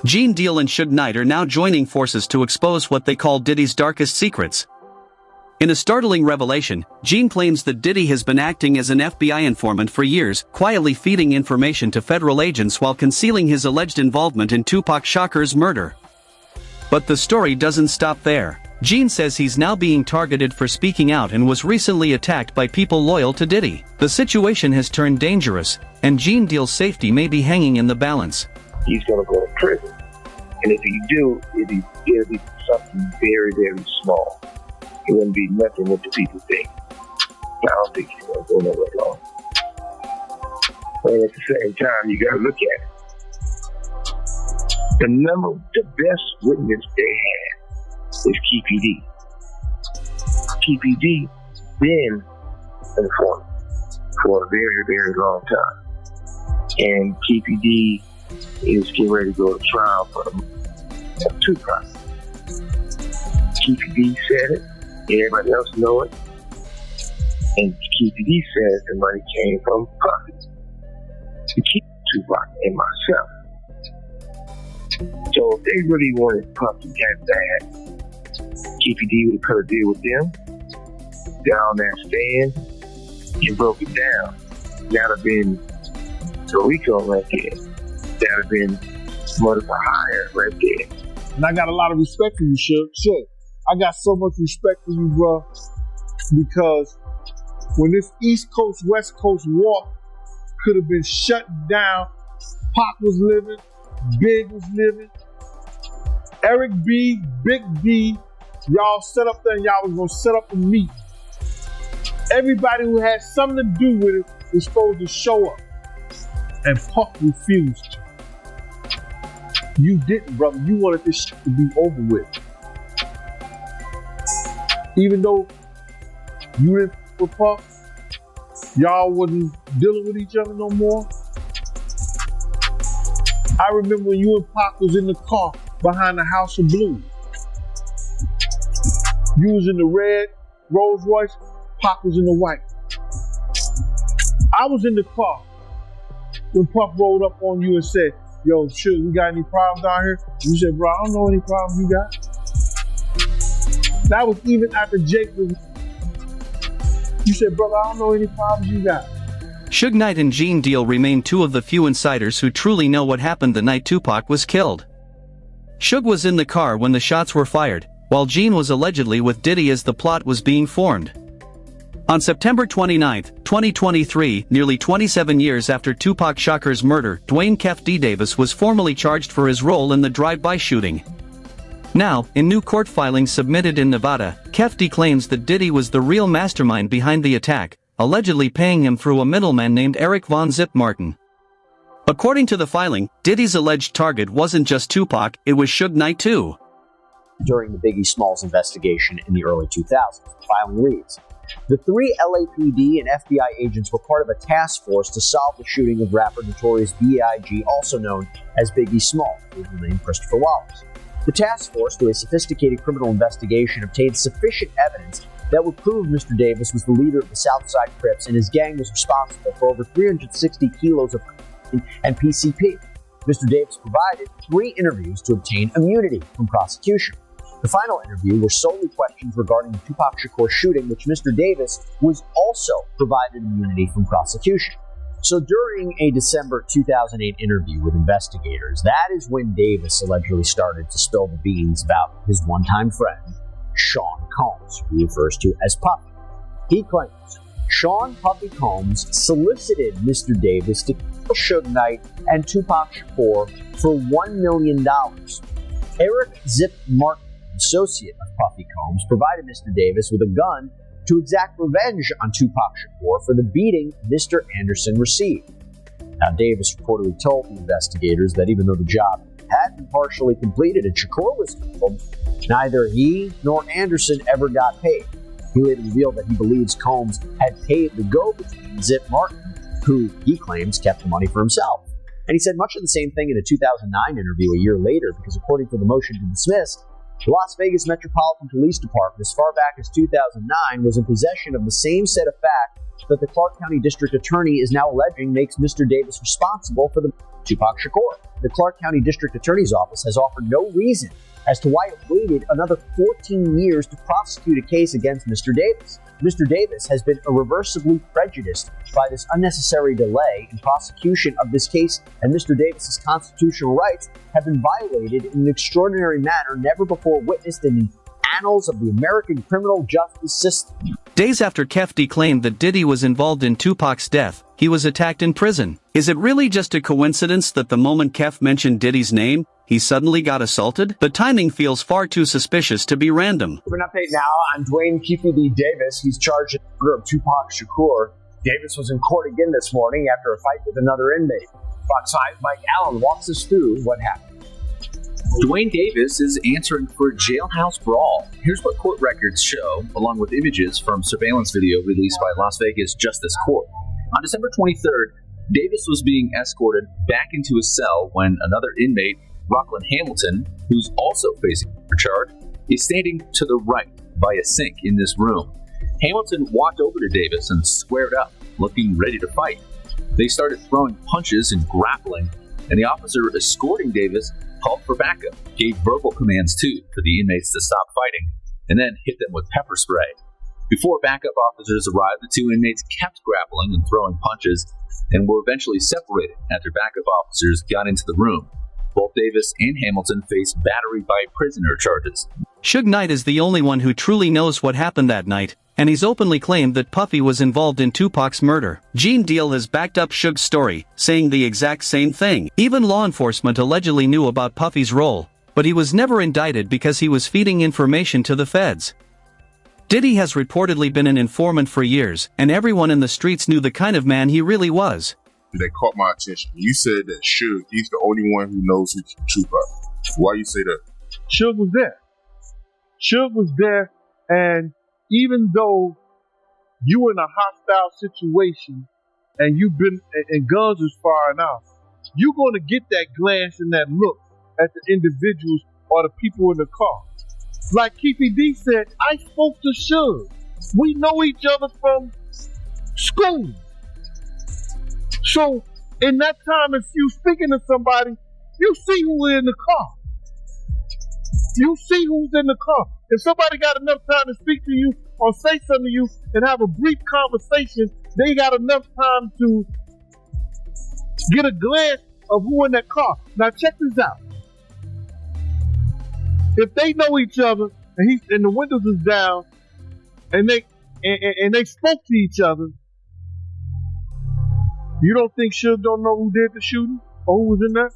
Gene Deal and Suge Knight are now joining forces to expose what they call Diddy's darkest secrets. In a startling revelation, Gene claims that Diddy has been acting as an FBI informant for years, quietly feeding information to federal agents while concealing his alleged involvement in Tupac Shakur's murder. But the story doesn't stop there. Gene says he's now being targeted for speaking out and was recently attacked by people loyal to Diddy. The situation has turned dangerous, and Gene Deal's safety may be hanging in the balance. He's going to go to prison. And if you do, it'll be something very, very small. It wouldn't be nothing what the people think. I don't think he's going to go nowhere long. But at the same time, you got to look at it. The best witness they had was KPD. KPD been informed for a very, very long time. And KPD is getting ready to go to trial for Tupac. KPD said it. Everybody else know it. And KPD says the money came from Puffy to keep Tupac and myself. So if they really wanted Puffy that bad, KPD would have cut a deal with them, down that stand, and broke it down. That'd have been the Rico right there. That'd have been murder for hire right there. And I got a lot of respect for you, Suge. I got so much respect for you, bro, because when this East Coast, West Coast war could have been shut down, Pac was living, Big was living, Eric B, Big D, y'all set up there and y'all was gonna set up a meet. Everybody who had something to do with it was supposed to show up, and Pac refused. You didn't, brother. You wanted this shit to be over with. Even though you didn't with Puff, y'all wasn't dealing with each other no more. I remember when you and Pac was in the car behind the House of Blues. You was in the red Rolls Royce, Pac was in the white. I was in the car when Puff rolled up on you and said, "Yo, Suge, we got any problems down here?" You said, "Bro, I don't know any problems you got." That was even after Jake was. You said, "Brother, I don't know any problems you got." Suge Knight and Gene Deal remain two of the few insiders who truly know what happened the night Tupac was killed. Suge was in the car when the shots were fired, while Gene was allegedly with Diddy as the plot was being formed. On September 29, 2023, nearly 27 years after Tupac Shakur's murder, Dwayne "Kef D. Davis was formally charged for his role in the drive-by shooting. Now, in new court filings submitted in Nevada, Kef D claims that Diddy was the real mastermind behind the attack, allegedly paying him through a middleman named Eric Von Zip Martin. According to the filing, Diddy's alleged target wasn't just Tupac, it was Suge Knight too. During the Biggie Smalls investigation in the early 2000s, the filing reads, the three LAPD and FBI agents were part of a task force to solve the shooting of rapper Notorious B.I.G., also known as Biggie Smalls, legal name Christopher Wallace. The task force, through a sophisticated criminal investigation, obtained sufficient evidence that would prove Mr. Davis was the leader of the Southside Crips and his gang was responsible for over 360 kilos of cocaine and PCP. Mr. Davis provided 3 interviews to obtain immunity from prosecution. The final interview were solely questions regarding the Tupac Shakur shooting, which Mr. Davis was also provided immunity from prosecution. So during a December 2008 interview with investigators, that is when Davis allegedly started to spill the beans about his one-time friend, Sean Combs, who he refers to as Puffy. He claims Sean Puffy Combs solicited Mr. Davis to kill Suge Knight and Tupac Shakur for $1 million. Eric Zip Martin, associate of Puffy Combs, provided Mr. Davis with a gun to exact revenge on Tupac Shakur for the beating Mr. Anderson received. Now, Davis reportedly told the investigators that even though the job had been partially completed and Shakur was killed, neither he nor Anderson ever got paid. He later revealed that he believes Combs had paid the go-between Zip Martin, who he claims kept the money for himself. And he said much of the same thing in a 2009 interview a year later, because according to the motion to dismiss, the Las Vegas Metropolitan Police Department, as far back as 2009, was in possession of the same set of facts that the Clark County District Attorney is now alleging makes Mr. Davis responsible for the Tupac Shakur. The Clark County District Attorney's Office has offered no reason as to why it waited another 14 years to prosecute a case against Mr. Davis. Mr. Davis has been irreversibly prejudiced by this unnecessary delay in prosecution of this case, and Mr. Davis's constitutional rights have been violated in an extraordinary manner never before witnessed in the annals of the American criminal justice system. Days after Kefty claimed that Diddy was involved in Tupac's death, he was attacked in prison. Is it really just a coincidence that the moment Kef mentioned Diddy's name, he suddenly got assaulted? The timing feels far too suspicious to be random. An update now on Dwayne Keefe Lee Davis. He's charged in the murder of Tupac Shakur. Davis was in court again this morning after a fight with another inmate. Fox 5's Mike Allen walks us through what happened. Dwayne Davis is answering for a jailhouse brawl. Here's what court records show, along with images from surveillance video released by Las Vegas Justice Court. On December 23rd, Davis was being escorted back into his cell when another inmate, Rockland Hamilton, who's also facing a charge, is standing to the right by a sink in this room. Hamilton walked over to Davis and squared up, looking ready to fight. They started throwing punches and grappling, and the officer escorting Davis called for backup, gave verbal commands too for the inmates to stop fighting, and then hit them with pepper spray. Before backup officers arrived, the two inmates kept grappling and throwing punches and were eventually separated after backup officers got into the room. Both Davis and Hamilton face battery by prisoner charges. Suge Knight is the only one who truly knows what happened that night, and he's openly claimed that Puffy was involved in Tupac's murder. Gene Deal has backed up Suge's story, saying the exact same thing. Even law enforcement allegedly knew about Puffy's role, but he was never indicted because he was feeding information to the feds. Diddy has reportedly been an informant for years, and everyone in the streets knew the kind of man he really was. That caught my attention. You said that Suge, he's the only one who knows who Tupac. Why you say that? Suge was there. Suge was there, and even though you in a hostile situation and you've been and guns is firing out, you're going to get that glance and that look at the individuals or the people in the car. Like Keefe D said, I spoke to Suge. We know each other from school. So in that time, if you speaking to somebody, you see who's in the car. You see who's in the car. If somebody got enough time to speak to you or say something to you and have a brief conversation, they got enough time to get a glance of who in that car. Now check this out. If they know each other and the windows is down and they spoke to each other, you don't think Suge don't know who did the shooting or who was in there?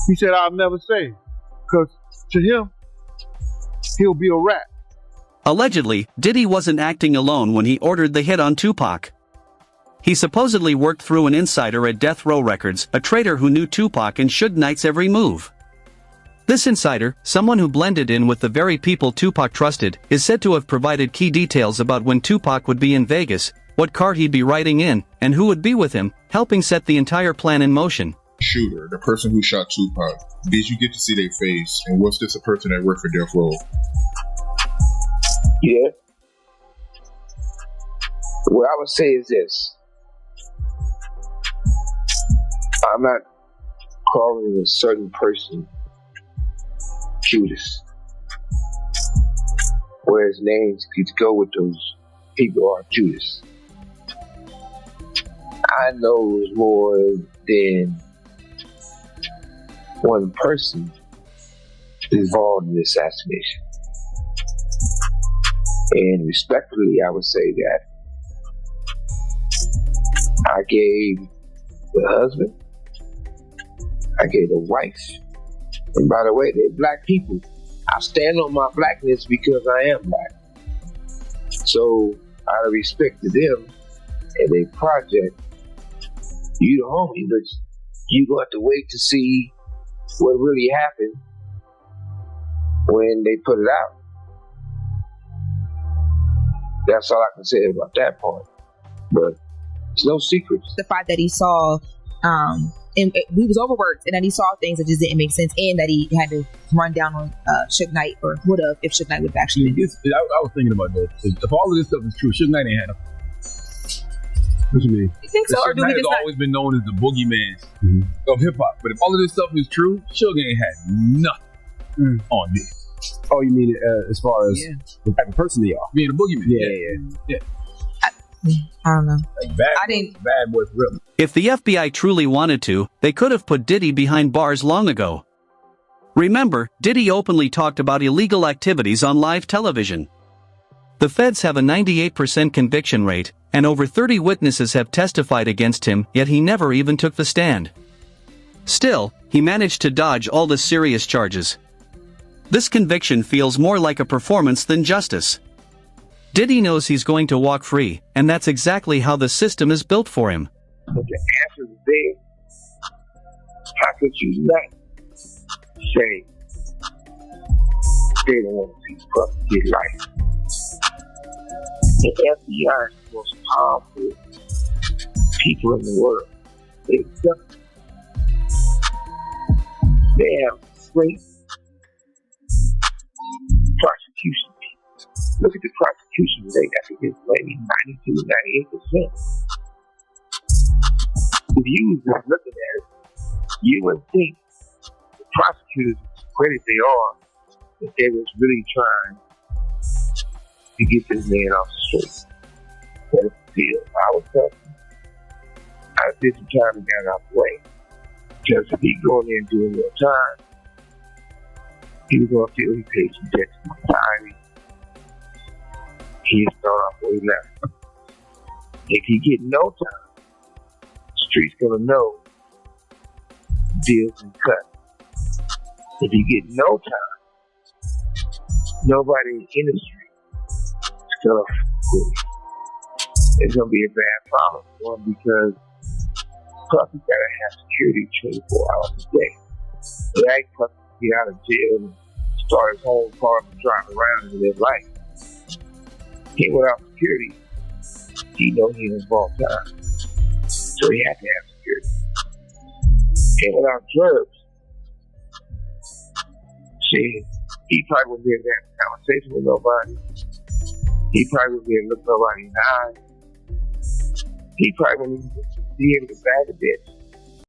He said, I'll never say it. Because to him, he'll be a rat. Allegedly, Diddy wasn't acting alone when he ordered the hit on Tupac. He supposedly worked through an insider at Death Row Records, a traitor who knew Tupac and Suge Knight's every move. This insider, someone who blended in with the very people Tupac trusted, is said to have provided key details about when Tupac would be in Vegas, what car he'd be riding in, and who would be with him, helping set the entire plan in motion. Shooter, the person who shot Tupac, did you get to see their face? And was this a person that worked for Death Row? Yeah. What I would say is this. I'm not calling a certain person Judas. Whereas names could go with those people are Judas. I know it was more than one person involved in the assassination. And respectfully, I would say that I gave the husband, I gave the wife, and by the way, they're black people. I stand on my blackness because I am black. So, out of respect to them and their project, you the homie, but you going to have to wait to see what really happened when they put it out. That's all I can say about that part. But it's no secrets. The fact that he saw, and he was overworked, and that he saw things that just didn't make sense, and that he had to run down on Suge Knight, or would have if Suge Knight would have actually been. I was thinking about that. If all of this stuff is true, Suge Knight ain't had What you mean? You think so, or Suge do we Knight has just not? always been known as the boogeyman of hip hop. But if all of this stuff is true, Suge ain't had nothing on this. Oh, you mean as far as the type of person they are? Being a boogeyman. Yeah. I don't know. Like bad, I didn't- bad boy for real. If the FBI truly wanted to, they could have put Diddy behind bars long ago. Remember, Diddy openly talked about illegal activities on live television. The feds have a 98% conviction rate, and over 30 witnesses have testified against him, yet he never even took the stand. Still, he managed to dodge all the serious charges. This conviction feels more like a performance than justice. Diddy knows he's going to walk free, and that's exactly how the system is built for him. But the answer is there. How could you not say they don't want to see Puff get life? The FBI is the most powerful people in the world. They have great prosecution. Look at the prosecution rate. I think it's maybe 92, 98%. If you was looking at it, you would think the prosecutors, as great as they are, that they was really trying to get this man off the street. But still, I was tough. I did some time and got out the way. Because if he go in there and do a little time, he was going to feel he paid some debt to society. He'd start off where he left. If he get no time, the street's going to know deals and cut. If he get no time, nobody in the industry is going to quit. It's going to be a bad problem for him because Puffy's got to have security 24 hours a day. But I ain't Puffy to get out of jail and start his whole car and drive around and live life. He without security, he know he in involved time. So he had to have security. And without drugs, see, he probably wouldn't be able to have a conversation with nobody. He probably wouldn't be able to look nobody in the eye. He probably wouldn't be able to bag a bitch.